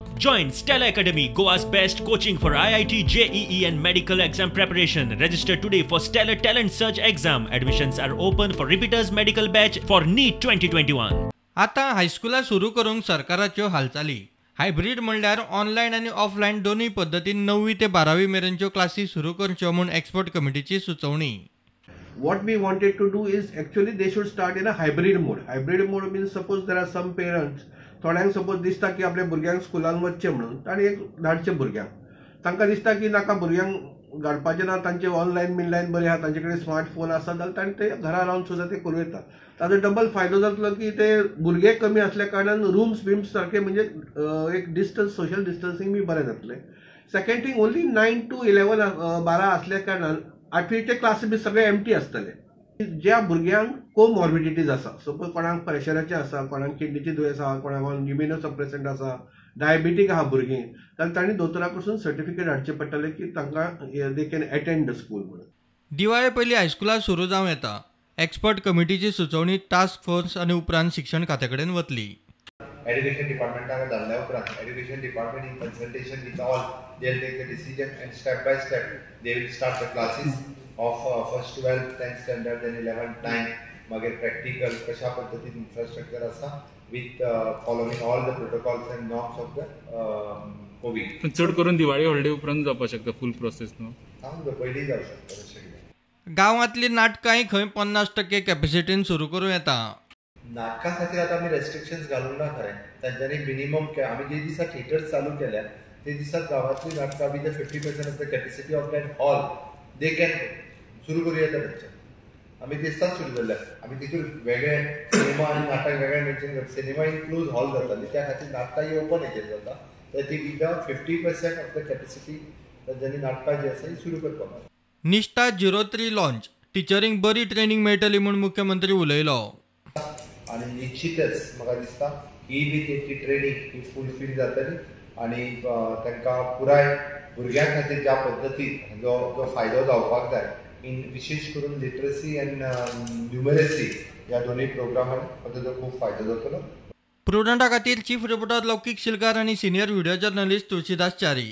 Join Stella Academy, Goa's best coaching for IIT, JEE and medical exam preparation. Register today for Stellar Talent Search exam. Admissions are open for repeaters medical batch for NEET 2021. आता हायस्कुला सुरू करूंक सरकाराच्यो हालचाली. Hybrid म्हणल्यार online आनी offline दोन्ही पद्दतीन 9वी ते 12वी मेरेनच्यो क्लासी सुरू करच्यो म्हूण एक्सपर्ट कमिटीची सुचोवणी. What we wanted to do is actually they should start in a hybrid mode. Hybrid mode means suppose there are some parents, थोड्यांक सपोज दिसता की आपल्या भुरग्यांक स्कुलान वचचें म्हणून ताणी एक धाडचें भुरग्यांक. तांकां दिसता की नाका भुरग्यांक धाडपाचें ना, तांचे ऑनलायन बिनलायन बरें आहा, तांचे कडेन स्मार्टफोन आसा जाल्यार ताणें ते घरा रावन सुद्दां ते करूं येता. ताजो डबल फायदो जातलो की ते भुरगे कमी आसल्या कारणान रूम्स बिम्स सारके म्हणजे एक डिस्टन्स सोशल डिस्टन्सिंग बी बरें जातलें. सेकंड थिंग ओन्ली 9 to 11 12 असल्या कारणान 8वीचे क्लास बी सगळे एम्प्टी आसतले. ज्या भुरग्यांक कोमॉर्बिडिटीज आसा, सपोज कोणाक प्रेशराचे आसा, कोणाक किडनीची दुयेंस आहा, कोणाक इम्युनोसप्रेसंट आसा, डायबिटीक आहा भुरगीं, जाल्यार तांणी दोतोरा कडसून सर्टिफिकेट हाडचें पडटलें की तांकां they can attend the school म्हणून. दिवाळे पयलीं हायस्कुला सुरू जावं येता. एक्सपर्ट कमिटीची सुचोवणी टास्क फोर्स आनी उपरांत शिक्षण खात्या कडेन वतली. Education department धाडल्या उपरांत education department in consultation with all they will take the decision and step by step they will start the classes of first 12th 10th standard then 11th 9th मागीर practical कशा पद्धतीन infrastructure आसा with following all the protocols and norms of the COVID. चड करून Diwali holiday उपरांत जावपाक शकता फुल process न्हू. हांव पयलीं जावं शकता तशें. गांवांतली नाटकांय खंय 50% कॅपॅसिटीन सुरू करूं येता. नाटकां खातीर आतां आमी रेस्ट्रिक्शन्स घालूंक ना खरें. तांच्यांनी मिनिमम आमी जे दिसा थिएटर्स चालू केल्या ते दिसा गांवांतली नाटकां with 50% of the capacity of that hall they can सुरू करूं येता तेंचे. आमी दिसताच सुरू जाल्ल्या. आमी तितून वेगळे सिनेमा आनी नाटक वेगळे मेन्शन करता. सिनेमा इन क्लोज हॉल जाताली त्या खातीर नाटकां ही ओपन हेजेर जाता. तर ती विथ 50% ऑफ द कॅपॅसिटी तांच्यांनी नाटकां जी आसा ही सुरू करपाक. निष्ठा 03 लॉन्च. टिचरींक बरी ट्रेनिंग मेळटली म्हूण मुख्यमंत्री उलयलो. आणि निश्चितच म्हाका दिसता ही बी तेची ट्रेनिंग ही फुलफील जातली आनी तांकां पुराय भुरग्यां खातीर ज्या पद्दतीन जो फायदो जावपाक जाय इन विशेश करून लिटरसी एंड न्युमरसी ह्या दोनूय प्रोग्रामान ताजो खूब फायदो जातलो. प्रुडंटा खातीर चीफ रिपोर्टर लौकीक शिलकार आनी senior video journalist Tulshidas Chari.